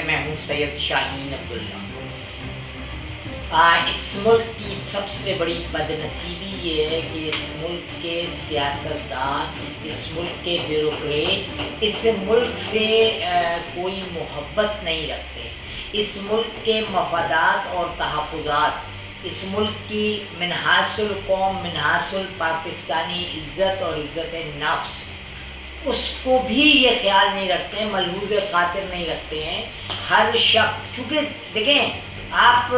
मैं हूँ सैयद शाहीन अब्दुल्ला। इस मुल्क की सबसे बड़ी बदनसीबी ये है कि इस मुल्क के सियासतदान, इस मुल्क के ब्यूरोक्रेट इस मुल्क से कोई मोहब्बत नहीं रखते। इस मुल्क के मफादात और तहफ़्फ़ुज़ात, इस मुल्क की मिन्हाजुल कौम, मिन्हाजुल पाकिस्तानी इज़्ज़त और इज़्ज़त नफ्स, उसको भी ये ख्याल नहीं रखते हैं, मलहूज़ खातिर नहीं रखते हैं। हर शख्स, चूँकि देखें आप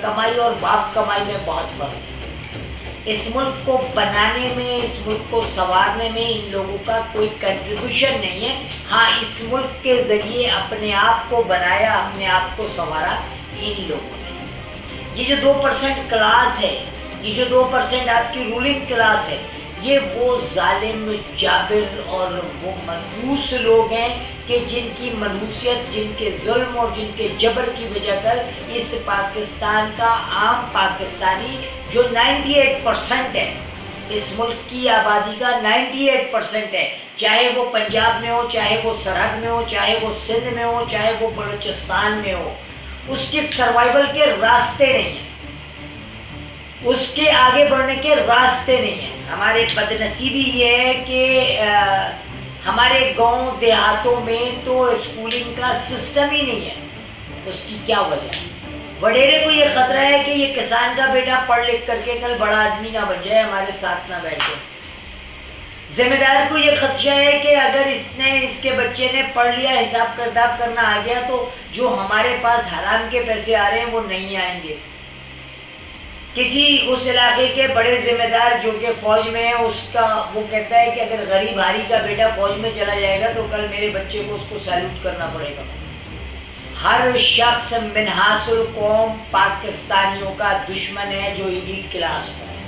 कमाई और बाप कमाई में बहुत फर्क है। इस मुल्क को बनाने में, इस मुल्क को संवारने में इन लोगों का कोई कंट्रीब्यूशन नहीं है। हाँ, इस मुल्क के ज़रिए अपने आप को बनाया, अपने आप को संवारा इन लोगों ने। ये जो 2% क्लास है, ये जो 2% आपकी रूलिंग क्लास है, ये वो जालिम, जाबिर और वो मनहूस लोग हैं कि जिनकी मनहूसियत, जिनके जुल्म और जिनके जबर की वजह कर इस पाकिस्तान का आम पाकिस्तानी जो 98% है, इस मुल्क की आबादी का 98% है, चाहे वो पंजाब में हो, चाहे वो सरहद में हो, चाहे वो सिंध में हो, चाहे वो बलूचिस्तान में हो, उसके सर्वाइवल के रास्ते नहीं हैं, उसके आगे बढ़ने के रास्ते नहीं हैं। हमारे बदनसीबी ये है कि हमारे गांव देहातों में तो स्कूलिंग का सिस्टम ही नहीं है। उसकी क्या वजह? वडेरे को ये खतरा है कि ये किसान का बेटा पढ़ लिख करके कल बड़ा आदमी ना बन जाए, हमारे साथ ना बैठे। जिम्मेदार को ये खदशा है कि अगर इसके बच्चे ने पढ़ लिया, हिसाब किताब करना आ गया, तो जो हमारे पास हराम के पैसे आ रहे हैं वो नहीं आएंगे। किसी उस इलाके के बड़े जिम्मेदार जो कि फौज में है, उसका वो कहता है कि अगर गरीब हारी का बेटा फौज में चला जाएगा तो कल मेरे बच्चे को उसको सैल्यूट करना पड़ेगा। हर शख्स मिन्हाजुल कौम पाकिस्तानियों का दुश्मन है जो एलीट क्लास में है।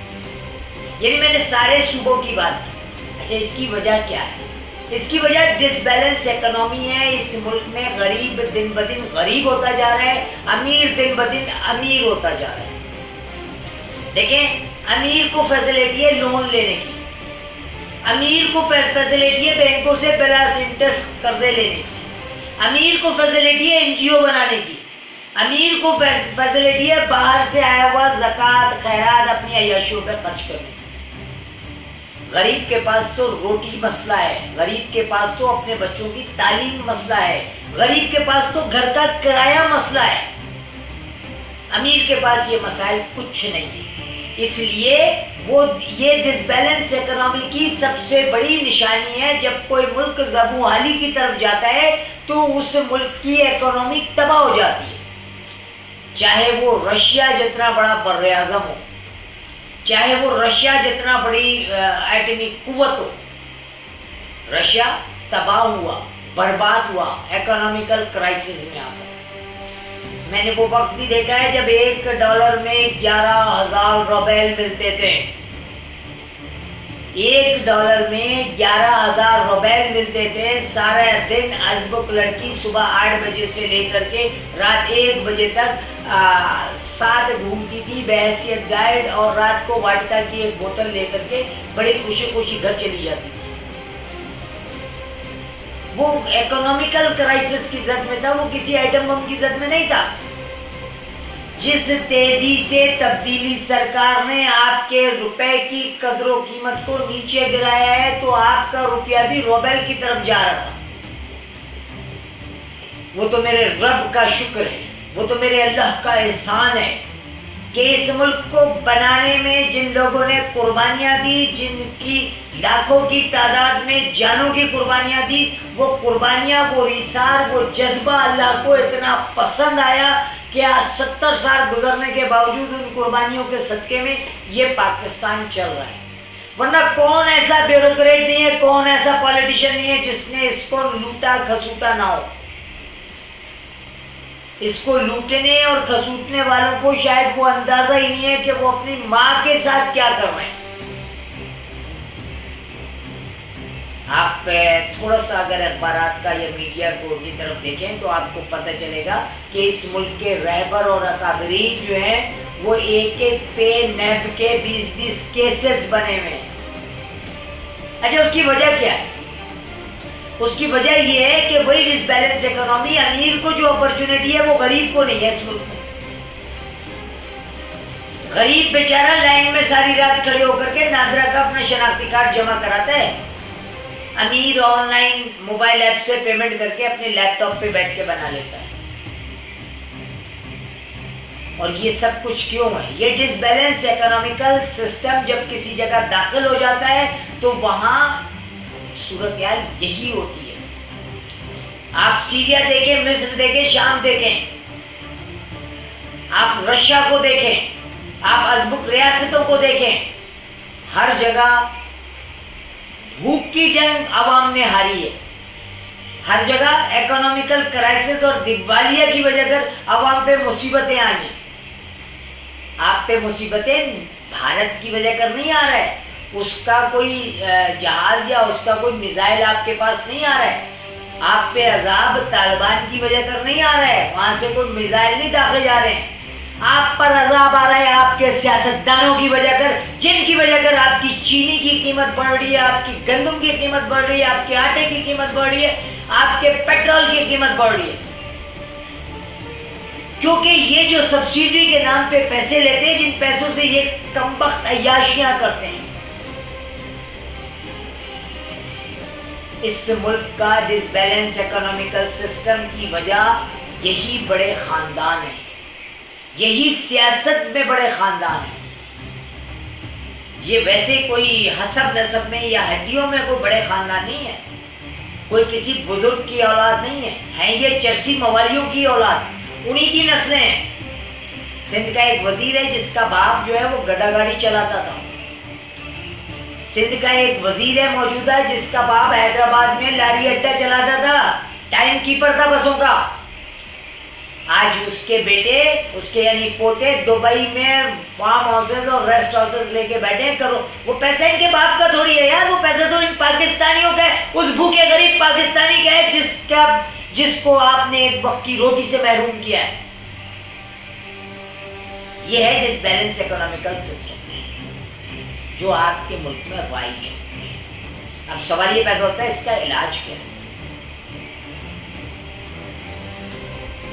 यानी मैंने सारे सूबों की बात की। अच्छा, इसकी वजह क्या है? इसकी वजह डिसबैलेंस इकोनॉमी है। इस मुल्क में गरीब दिन ब दिन गरीब होता जा रहा है, अमीर दिन ब दिन अमीर होता जा रहा है। देखें, अमीर को फैसिलिटी है लोन लेने की, अमीर को फैसिलिटी है बैंकों से बिना इंटरेस्ट कर्जे लेने की, अमीर को फैसिलिटी है एनजीओ बनाने की, अमीर को फैसिलिटी है बाहर से आया हुआ ज़कात खैरात अपनी अय्याशियों पे खर्च करने की। गरीब के पास तो रोटी मसला है, गरीब के पास तो अपने बच्चों की तालीम मसला है, गरीब के पास तो घर का किराया मसला है। अमीर के पास ये मसाइल कुछ नहीं है। इसलिए वो ये डिसबैलेंस इकोनॉमी की सबसे बड़ी निशानी है। जब कोई मुल्क ज़बूहाली की तरफ जाता है तो उस मुल्क की इकोनॉमी तबाह हो जाती है। चाहे वो रशिया जितना बड़ा बर्र-ए-आज़म हो, चाहे वो रशिया जितना बड़ी एटमी कुव्वत हो, रशिया तबाह हुआ, बर्बाद हुआ, इकोनॉमिकल क्राइसिस में आता है। मैंने वो वक्त भी देखा है जब $1 में 11,000 रुपये मिलते थे। $1 में 11,000 रुपये मिलते थे। सारा दिन अजबुक लड़की सुबह 8 बजे से लेकर के रात 1 बजे तक साथ घूमती थी बहैसियत गाइड, और रात को वाटका की एक बोतल लेकर के बड़ी खुशी खुशी घर चली जाती थी। वो इकोनॉमिकल क्राइसिस की जद में था, वो किसी आइटम बम की जद में नहीं था। जिस तेजी से तब्दीली सरकार ने आपके रुपए की कदरों कीमत को नीचे गिराया है, तो आपका रुपया भी रूबल की तरफ जा रहा था। वो तो मेरे रब का शुक्र है, वो तो मेरे अल्लाह का एहसान है कि इस मुल्क को बनाने में जिन लोगों ने कुर्बानियां दी, जिनकी लाखों की तादाद में जानों की कुर्बानियां दी, वो कुर्बानियां, वो रिसार, वो जज्बा अल्लाह को इतना पसंद आया कि आज 70 साल गुजरने के बावजूद उन कुर्बानियों के सदके में ये पाकिस्तान चल रहा है। वरना कौन ऐसा ब्यूरोक्रेट नहीं है, कौन ऐसा पॉलिटिशियन नहीं है जिसने इसको लूटा खसूटा ना हो। इसको लूटने और खसूटने वालों को शायद वो अंदाजा ही नहीं है कि वो अपनी माँ के साथ क्या कर रहे हैं। आप थोड़ा सा अगर अखबारात का या मीडिया को की तरफ देखें तो आपको पता चलेगा कि इस मुल्क के रहबर और अकाबरीन जो हैं वो एक एक पे नैब के 20-20 केसेस बने हुए हैं। अच्छा, उसकी वजह क्या है? उसकी वजह यह है कि वही डिसबैलेंस इकोनॉमी, अमीर को जो अपॉर्चुनिटी है वो गरीब को नहीं है इस मुल्क में। गरीब बेचारा लाइन में सारी रात खड़े होकर के नादरा का अपना शनाख्ती कार्ड जमा कराता है, अमीर ऑनलाइन मोबाइल ऐप से पेमेंट करके अपने लैपटॉप पे बैठ के बना लेता है। और ये सब कुछ क्यों है? ये डिसबैलेंस इकोनॉमिकल सिस्टम जब किसी जगह दाखिल हो जाता है तो वहां सूरत-ए-हाल यही होती है। आप सीरिया देखें, मिस्र देखें, शाम देखें, आप रशिया को देखें, आप अजमुक रियासतों को देखें, हर जगह भूख की जंग अवाम ने हारी है। हर जगह इकोनॉमिकल क्राइसिस और दिवालिया की वजह कर अवाम पे मुसीबतें आई हैं। आप पे मुसीबतें भारत की वजह कर नहीं आ रहा है, उसका कोई जहाज या उसका कोई मिसाइल आपके पास नहीं आ रहा है। आप पे अजाब तालिबान की वजह कर नहीं आ रहा है, वहां से कोई मिसाइल नहीं दागे जा रहे हैं। आप पर अजाब आ रहा है आपके सियासतदानों की वजह कर, जिनकी वजह कर आपकी चीनी की कीमत बढ़ रही है, आपकी गंदम की कीमत बढ़ रही है, आपके आटे की कीमत बढ़ रही है, आपके पेट्रोल की कीमत बढ़ रही है। क्योंकि ये जो सब्सिडी के नाम पे पैसे लेते हैं, जिन पैसों से ये कमबख्त अय्याशियां करते हैं, इस मुल्क का डिसबैलेंस इकोनॉमिकल सिस्टम की वजह यही बड़े खानदान है, यही सियासत में बड़े खानदान है। ये वैसे कोई हसब नसब में या हड्डियों में कोई बड़े खानदान नहीं है, कोई किसी बुजुर्ग की औलाद नहीं है ये चरसी मवालियों की औलाद, उन्हीं की नस्लें हैं। सिंध का एक वजीर है जिसका बाप जो है वो गधा गाड़ी चलाता था। सिंध का एक वजीर है मौजूदा है जिसका बाप हैदराबाद में लारी अड्डा चलाता था, टाइम कीपर था बसों का। आज उसके बेटे, उसके यानी पोते दुबई में फार्म हाउसेस और रेस्ट हाउसेस लेके बैठे करो। वो पैसा इनके बाप का थोड़ी है यार, वो पैसा तो इन पाकिस्तानियों का है, उस भूखे गरीब पाकिस्तानी का है जिसको आपने एक वक्त की रोटी से महरूम किया है। ये है डिसबैलेंस इकोनॉमिकल सिस्टम जो आपके मुल्क में वाइज है। अब सवाल ये पैदा होता है इसका इलाज क्या है?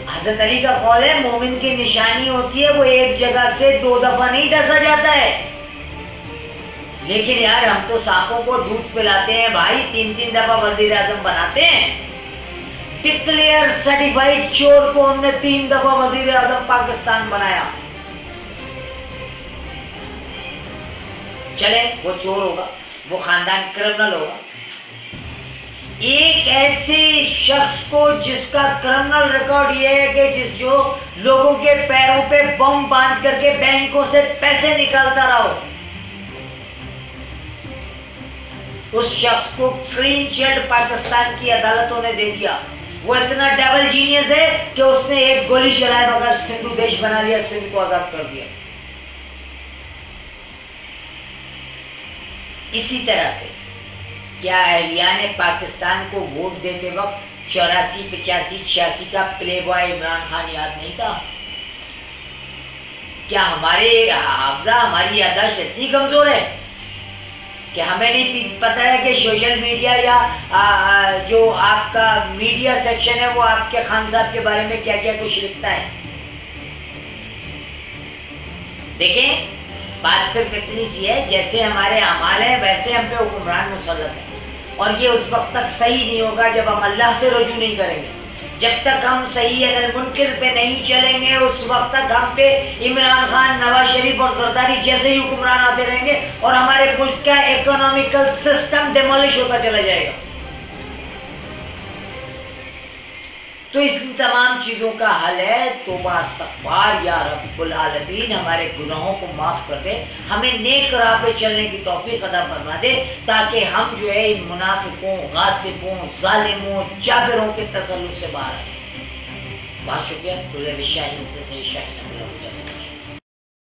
हज़रत अली का कौल है मोमिन की निशानी होती है वो एक जगह से 2 दफा नहीं डसा जाता है। लेकिन यार हम तो सांपों को दूध पिलाते हैं भाई, 3-3 दफा वजीर आजम बनाते हैं। डिक्लेयर सर्टिफाइड चोर को हमने 3 दफा वजीर आजम पाकिस्तान बनाया। चले वो चोर होगा, वो खानदान क्रिमिनल होगा। एक ऐसे शख्स को जिसका क्रिमिनल रिकॉर्ड ये है कि जो लोगों के पैरों पे बम बांध करके बैंकों से पैसे निकालता रहा हो, उस शख्स को क्लीन चिट पाकिस्तान की अदालतों ने दे दिया। वो इतना डबल जीनियस है कि उसने एक गोली चलाए बगैर सिंधु देश बना लिया, सिंध को आजाद कर दिया। इसी तरह से क्या अहलियाने पाकिस्तान को वोट देते वक्त 84, 85, 86 का प्ले बॉय इमरान खान याद नहीं था? क्या हमारे हाफजा, हमारी याददाश्त इतनी कमजोर है कि हमें नहीं पता है कि सोशल मीडिया या जो आपका मीडिया सेक्शन है वो आपके खान साहब के बारे में क्या क्या कुछ लिखता है? देखें, बात सिर्फ इतनी सी है, जैसे हमारे अमाल है वैसे हम पे हुक्मरान मुसल्लत है। और ये उस वक्त तक सही नहीं होगा जब हम अल्लाह से रुजू नहीं करेंगे। जब तक हम सही अदल मुनकिर पे नहीं चलेंगे उस वक्त तक हम पे इमरान खान, नवाज शरीफ और जरदारी जैसे ही हुक्मरान आते रहेंगे और हमारे मुल्क का इकोनॉमिकल सिस्टम डिमोलिश होता चला जाएगा। तो इस तमाम चीजों का हल है तौबा इस्तग़फ़ार, या रब्बुल आलमीन हमारे गुनाहों को माफ कर दे, हमें नेक राह पे चलने की तौफीक अता फरमा दे, ताकि हम जो है इन मुनाफिकों, गासिबों, जालिमों, जाबिरों के तसल्लुत से बाहर आए। बहुत शुक्रिया।